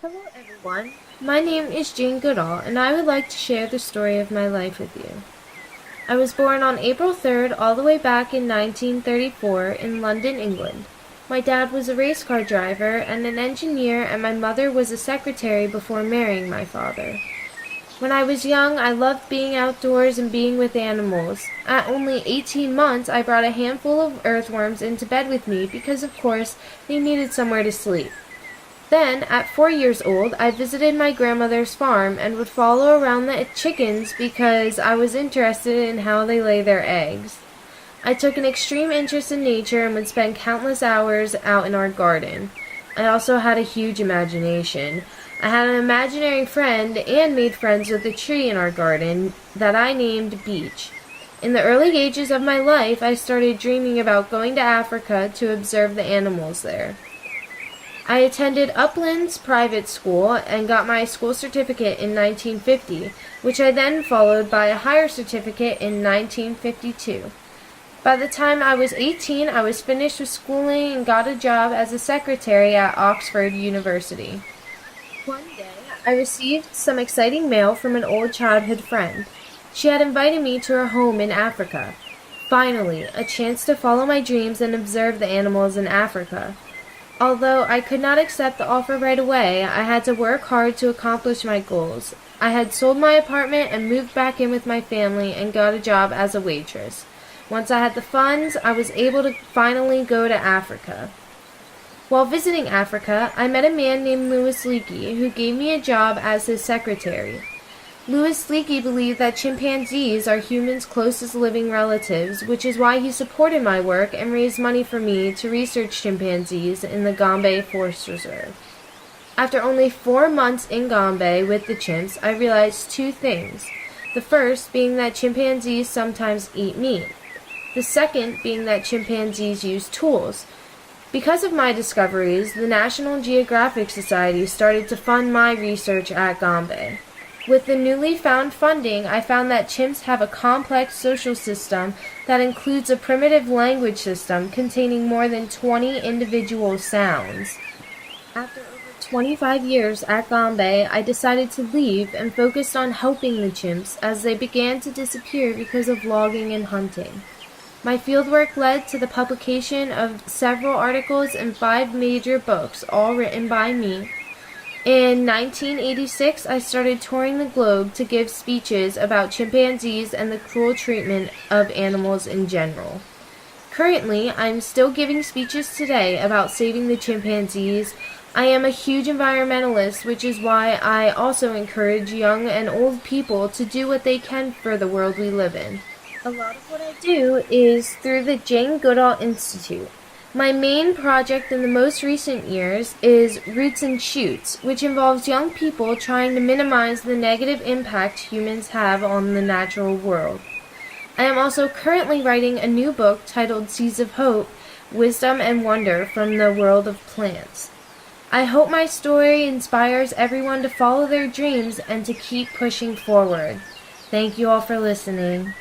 Hello, everyone. My name is Jane Goodall, and I would like to share the story of my life with you. I was born on April 3rd, all the way back in 1934, in London, England. My dad was a race car driver and an engineer, and my mother was a secretary before marrying my father. When I was young, I loved being outdoors and being with animals. At only 18 months, I brought a handful of earthworms into bed with me because, of course, they needed somewhere to sleep. Then, at 4 years old, I visited my grandmother's farm and would follow around the chickens because I was interested in how they lay their eggs. I took an extreme interest in nature and would spend countless hours out in our garden. I also had a huge imagination. I had an imaginary friend and made friends with a tree in our garden that I named Beach. In the early ages of my life, I started dreaming about going to Africa to observe the animals there. I attended Uplands Private School and got my school certificate in 1950, which I then followed by a higher certificate in 1952. By the time I was 18, I was finished with schooling and got a job as a secretary at Oxford University. One day, I received some exciting mail from an old childhood friend. She had invited me to her home in Africa. Finally, a chance to follow my dreams and observe the animals in Africa. Although I could not accept the offer right away, I had to work hard to accomplish my goals. I had sold my apartment and moved back in with my family and got a job as a waitress. Once I had the funds, I was able to finally go to Africa. While visiting Africa, I met a man named Louis Leakey who gave me a job as his secretary. Louis Leakey believed that chimpanzees are humans' closest living relatives, which is why he supported my work and raised money for me to research chimpanzees in the Gombe Forest Reserve. After only 4 months in Gombe with the chimps, I realized two things. The first being that chimpanzees sometimes eat meat. The second being that chimpanzees use tools. Because of my discoveries, the National Geographic Society started to fund my research at Gombe. With the newly found funding, I found that chimps have a complex social system that includes a primitive language system containing more than 20 individual sounds. After over 25 years at Gombe, I decided to leave and focused on helping the chimps as they began to disappear because of logging and hunting. My fieldwork led to the publication of several articles and 5 major books, all written by me. In 1986, I started touring the globe to give speeches about chimpanzees and the cruel treatment of animals in general. Currently, I am still giving speeches today about saving the chimpanzees. I am a huge environmentalist, which is why I also encourage young and old people to do what they can for the world we live in. A lot of what I do is through the Jane Goodall Institute. My main project in the most recent years is Roots and Shoots, which involves young people trying to minimize the negative impact humans have on the natural world. I am also currently writing a new book titled Seeds of Hope, Wisdom and Wonder from the World of Plants. I hope my story inspires everyone to follow their dreams and to keep pushing forward. Thank you all for listening.